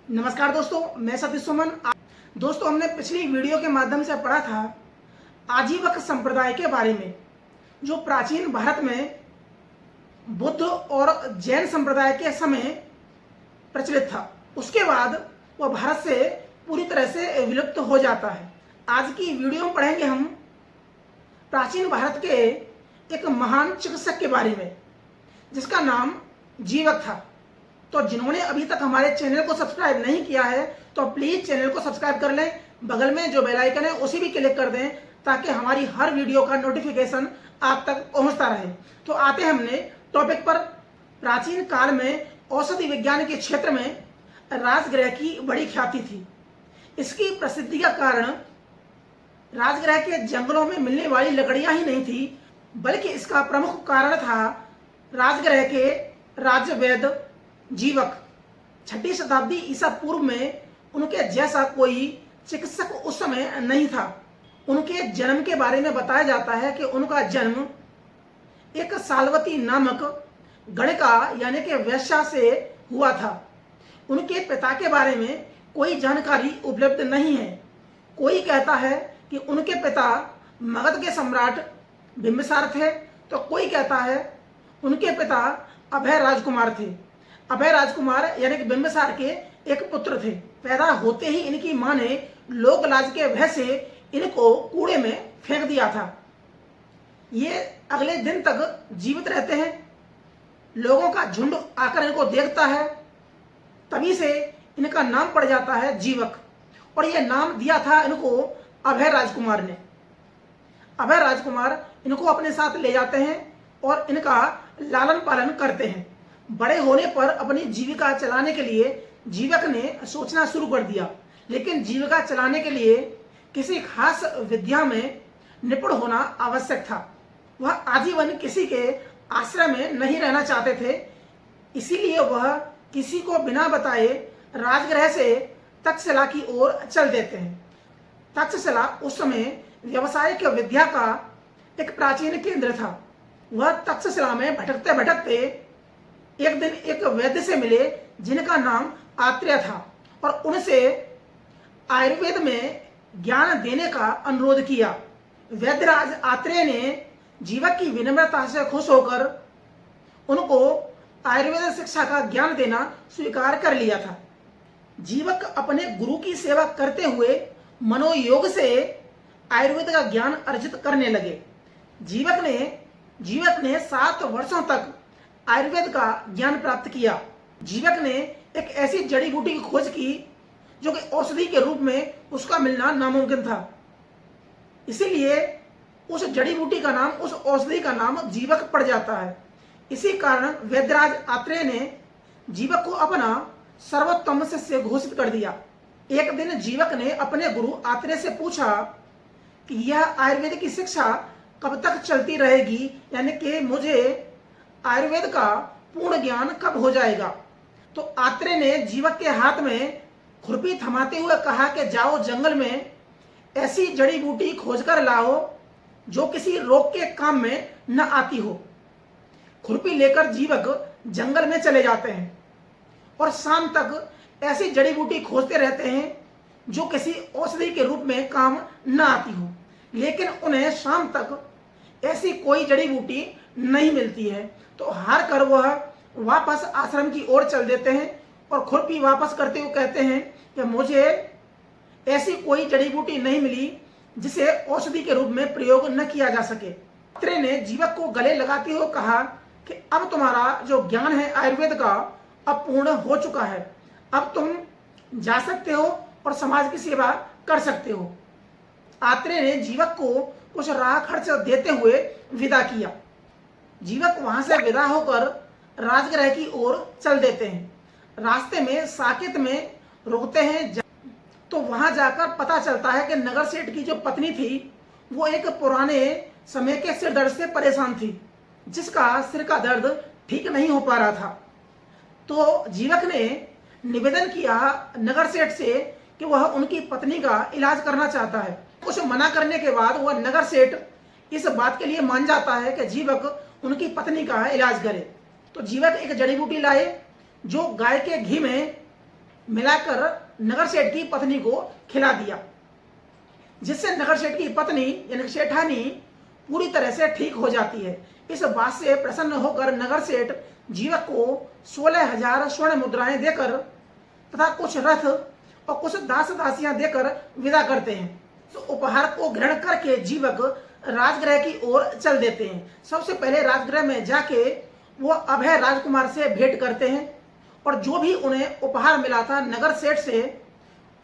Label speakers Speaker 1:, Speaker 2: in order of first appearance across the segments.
Speaker 1: नमस्कार दोस्तों, मैं सतीश सुमन। दोस्तों, हमने पिछली वीडियो के माध्यम से पढ़ा था आजीवक संप्रदाय के बारे में, जो प्राचीन भारत में बुद्ध और जैन संप्रदाय के समय प्रचलित था। उसके बाद वह भारत से पूरी तरह से विलुप्त हो जाता है। आज की वीडियो में पढ़ेंगे हम प्राचीन भारत के एक महान चिकित्सक के बारे में, जिसका नाम जीवक था। तो जिन्होंने अभी तक हमारे चैनल को सब्सक्राइब नहीं किया है तो प्लीज चैनल को सब्सक्राइब कर लें। बगल में जो बेल आइकन है उसी भी क्लिक कर दें, ताकि हमारी हर वीडियो का नोटिफिकेशन आप तक पहुंचता रहे। तो आते हैं हमने टॉपिक पर। प्राचीन काल में औषधि विज्ञान के क्षेत्र में राजगृह की बड़ी ख्याति थी। इसकी प्रसिद्धि का कारण राजगृह के जंगलों में मिलने वाली लकड़ियां ही नहीं थी, बल्कि इसका प्रमुख कारण था राजगृह के राज्य वैद्य जीवक। 6ठी शताब्दी ईसा पूर्व में उनके जैसा कोई चिकित्सक उस समय नहीं था। उनके जन्म के बारे में बताया जाता है कि उनका जन्म एक सालवती नामक गणिका यानी कि वैश्या से हुआ था। उनके पिता के बारे में कोई जानकारी उपलब्ध नहीं है। कोई कहता है कि उनके पिता मगध के सम्राट बिंबिसार थे, तो कोई कहता है उनके पिता अभय राजकुमार थे। अभय राजकुमार यानी कि बिंबिसार के एक पुत्र थे। पैदा होते ही इनकी मां ने लोक लाज के भय से इनको कूड़े में फेंक दिया था। ये अगले दिन तक जीवित रहते हैं। लोगों का झुंड आकर इनको देखता है, तभी से इनका नाम पड़ जाता है जीवक। और यह नाम दिया था इनको अभय राजकुमार ने। अभय राजकुमार इनको अपने साथ ले जाते हैं और इनका लालन पालन करते हैं। बड़े होने पर अपनी जीविका चलाने के लिए जीवक ने सोचना शुरू कर दिया, लेकिन जीविका चलाने के लिए किसी खास विद्या में निपुण होना आवश्यक था। वह आजीवन किसी के आश्रय में नहीं रहना चाहते थे। इसीलिए वह किसी को बिना बताए राजगृह से तक्षशिला की ओर चल देते हैं। तक्षशिला उस समय व्यावसायिक विद्या का एक प्राचीन केंद्र था। वह तक्षशिला में भटकते भटकते एक दिन एक वैद्य से मिले, जिनका नाम आत्रेय था, और उनसे आयुर्वेद में ज्ञान देने का अनुरोध किया। वैद्यराज आत्रेय ने जीवक की विनम्रता से खुश होकर उनको आयुर्वेद शिक्षा का ज्ञान देना स्वीकार कर लिया था। जीवक अपने गुरु की सेवा करते हुए मनोयोग से आयुर्वेद का ज्ञान अर्जित करने लगे। जीवक ने 7 वर्षों तक आयुर्वेद का ज्ञान प्राप्त किया। जीवक ने एक ऐसी जड़ी बूटी की खोज की जो कि औषधि के रूप में उसका मिलना नामुमकिन था। इसीलिए उस जड़ी बूटी का नाम, उस औषधि का नाम जीवक पड़ जाता है। इसी कारण वैद्यराज आत्रेय ने जीवक को अपना सर्वोत्तम शिष्य घोषित कर दिया। एक दिन जीवक ने अपने गुरु आत्रेय से पूछा कि यह आयुर्वेद की शिक्षा कब तक चलती रहेगी, यानी कि मुझे आयुर्वेद का पूर्ण ज्ञान कब हो जाएगा। तो आत्रेय ने जीवक के हाथ में खुरपी थमाते हुए कहा कि जाओ जंगल में ऐसी जड़ी बूटी खोजकर लाओ जो किसी रोग के काम में न आती हो। खुरपी लेकर जीवक जंगल में चले जाते हैं और शाम तक ऐसी जड़ी बूटी खोजते रहते हैं जो किसी औषधि के रूप में काम न आती हो, लेकिन उन्हें शाम तक ऐसी कोई जड़ी बूटी नहीं मिलती है। तो हार कर वह वापस आश्रम की ओर चल देते हैं और खुरपी वापस करते हुए कहते हैं कि मुझे ऐसी कोई जड़ी बूटी नहीं मिली जिसे औषधि के रूप में प्रयोग न किया जा सके। आत्रेय ने जीवक को गले लगाते हुए कहा कि अब तुम्हारा जो ज्ञान है आयुर्वेद का अब पूर्ण हो चुका है। अब तुम जा सकते हो और समाज की सेवा कर सकते हो। आत्रेय ने जीवक को कुछ राह खर्च देते हुए विदा किया। जीवक वहां से विदा होकर राजगृह की ओर चल देते हैं। रास्ते में साकेत में रुकते हैं, तो वहां जाकर पता चलता है कि नगर सेठ की जो पत्नी थी वो एक पुराने समय के सिर दर्द से परेशान थी, जिसका सिर का दर्द ठीक नहीं हो पा रहा था। तो जीवक ने निवेदन किया नगर सेठ से कि वह उनकी पत्नी का इलाज करना चाहता है। कुछ मना करने के बाद वह नगर सेठ इस बात के लिए मान जाता है कि जीवक उनकी पत्नी का इलाज करे। तो जीवक एक जड़ी बूटी लाए जो गाय के घी में मिलाकर नगर सेठ की पत्नी को खिला दिया, जिससे नगर सेठ की पत्नी यानी सेठानी पूरी तरह से ठीक हो जाती है। इस बात से प्रसन्न होकर नगर सेठ जीवक को 16,000 स्वर्ण मुद्राएं देकर तथा कुछ रथ और कुछ दास दासियां देकर विदा करते हैं। तो उपहार को ग्रहण करके जीवक राजगृह की ओर चल देते हैं। सबसे पहले राजगृह में जाके वो अभय राजकुमार से भेंट करते हैं और जो भी उन्हें उपहार मिला था नगर सेठ से,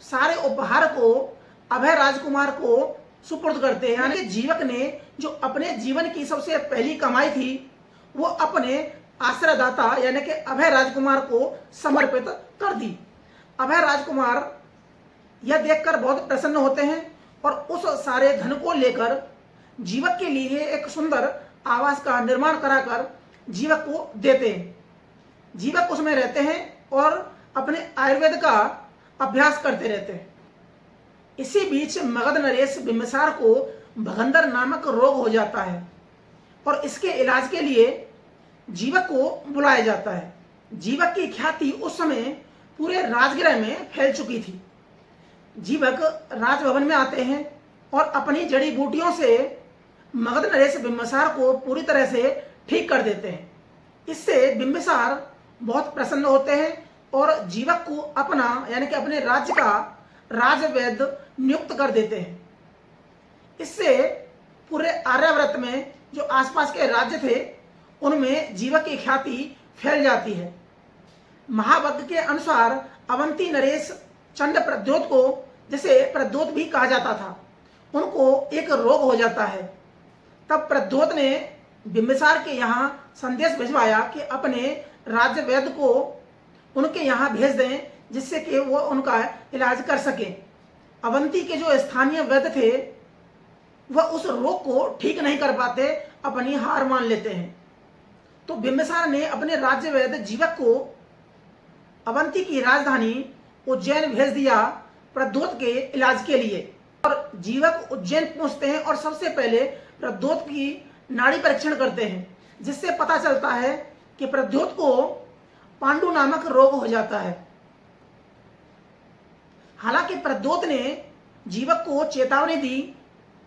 Speaker 1: सारे उपहार को अभय राजकुमार को सुपुर्द करते हैं। यानी जीवक ने जो अपने जीवन की सबसे पहली कमाई थी वो अपने आश्रयदाता यानी कि अभय राजकुमार को समर्पित कर दी। अभय राजकुमार यह देखकर बहुत प्रसन्न होते हैं और उस सारे धन को लेकर जीवक के लिए एक सुंदर आवास का निर्माण कराकर जीवक को देते हैं। जीवक उसमें रहते हैं और अपने आयुर्वेद का अभ्यास करते रहते हैं। इसी बीच मगध नरेश बिंबिसार को भगंदर नामक रोग हो जाता है और इसके इलाज के लिए जीवक को बुलाया जाता है। जीवक की ख्याति उस समय पूरे राजगृह में फैल चुकी थी। जीवक राजभवन में आते हैं और अपनी जड़ी बूटियों से मगध नरेश बिंबिसार को पूरी तरह से ठीक कर देते हैं। इससे बिंबिसार बहुत प्रसन्न होते हैं और जीवक को अपना यानी कि अपने राज्य का राजवैद्य नियुक्त कर देते हैं। इससे पूरे आर्यावर्त में जो आसपास के राज्य थे उनमें जीवक की ख्याति फैल जाती है। महावग्ग के अनुसार अवंती नरेश चंड प्रद्योत को, जिसे प्रद्योत भी कहा जाता था, उनको एक रोग हो जाता है। तब प्रद्योत ने बिंबिसार के यहाँ संदेश भिजवाया कि अपने राज्य वैद्य को उनके यहाँ भेज दें जिससे कि वो उनका इलाज कर सके। अवंती के जो स्थानीय वैद्य थे वह उस रोग को ठीक नहीं कर पाते, अपनी हार मान लेते हैं। तो बिंबिसार ने अपने राज्य वैद्य जीवक को अवंती की राजधानी उज्जैन भेज दिया प्रद्योत के इलाज के लिए। और जीवक उज्जैन पहुंचते हैं और सबसे पहले प्रद्योत की नाड़ी परीक्षण करते हैं, जिससे पता चलता है कि प्रद्योत को पांडु नामक रोग हो जाता है। हालांकि प्रद्योत ने जीवक को चेतावनी दी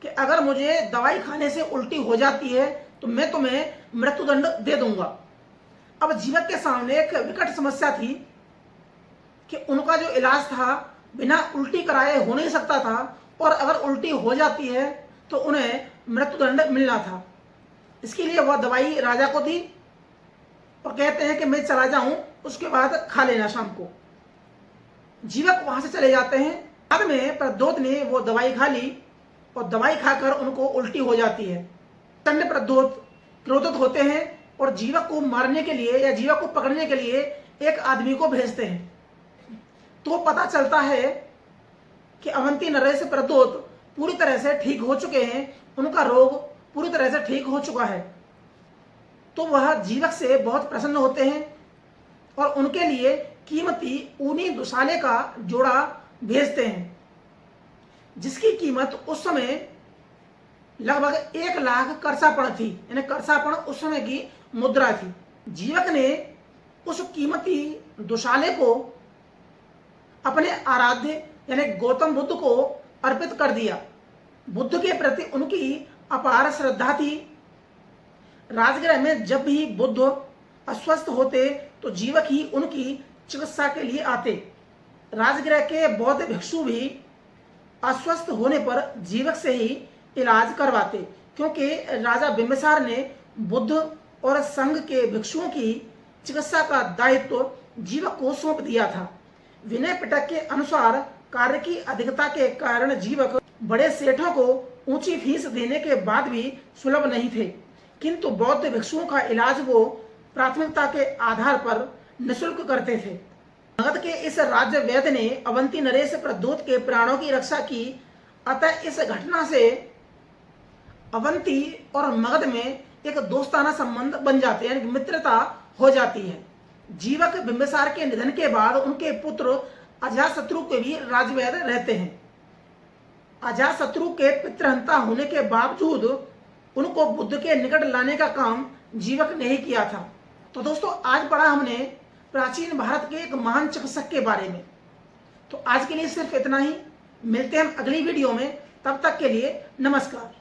Speaker 1: कि अगर मुझे दवाई खाने से उल्टी हो जाती है तो मैं तुम्हें मृत्युदंड दे दूंगा। अब जीवक के सामने एक विकट समस्या थी कि उनका जो इलाज था बिना उल्टी कराए हो नहीं सकता था और अगर उल्टी हो जाती है तो उन्हें मृत्युदंड मिलना था। इसके लिए वह दवाई राजा को दी और कहते हैं कि मैं चला जाऊं, उसके बाद खा लेना शाम को। जीवक वहां से चले जाते हैं। बाद में प्रद्योत ने वो दवाई खा ली और दवाई खाकर उनको उल्टी हो जाती है। चंड प्रद्योत क्रोधित होते हैं और जीवक को मारने के लिए या जीवक को पकड़ने के लिए एक आदमी को भेजते हैं। तो पता चलता है कि अवंती नरेश प्रद्योत पूरी तरह से ठीक हो चुके हैं, उनका रोग पूरी तरह से ठीक हो चुका है। तो वह जीवक से बहुत प्रसन्न होते हैं और उनके लिए कीमती ऊनी दुशाले का जोड़ा भेजते हैं, जिसकी कीमत उस समय लगभग 1 लाख करसापण थी। यानी करसापण उस समय की मुद्रा थी। जीवक ने उस कीमती दुशाले को अपने आराध्य यानी गौतम बुद्ध को अर्पित कर दिया। बुद्ध के प्रति उनकी अपार श्रद्धा थी। राजगृह में जब भी बुद्ध अस्वस्थ होते तो जीवक ही उनकी चिकित्सा के लिए आते। राजगृह के बौद्ध भिक्षु भी अस्वस्थ होने पर जीवक से ही इलाज करवाते, क्योंकि राजा बिंबिसार ने बुद्ध और संघ के भिक्षुओं की चिकित्सा का दायित्व जीवक को सौंप दिया था। विनय पिटक के अनुसार कार्य की अधिकता के कारण जीवक बड़े सेठों को ऊंची फीस देने के बाद भी सुलभ नहीं थे, किंतु बौद्ध भिक्षुओं का इलाज वो प्राथमिकता के आधार पर निःशुल्क करते थे। मगध के इस राज्य वैद्य ने अवंती नरेश प्रद्योत के प्राणों की रक्षा की। अतः इस घटना से अवंती और मगध में एक दोस्ताना संबंध बन जाते हैं, मित्रता हो जाती है। जीवक बिंबिसार के निधन के बाद उनके पुत्र अजातशत्रु के भी राजवैद्य रहते हैं। अजातशत्रु के पितृहंता होने के बावजूद उनको बुद्ध के निकट लाने का काम जीवक ने ही किया था। तो दोस्तों, आज पढ़ा हमने प्राचीन भारत के एक महान चिकित्सक के बारे में। तो आज के लिए सिर्फ इतना ही। मिलते हैं हम अगली वीडियो में, तब तक के लिए नमस्कार।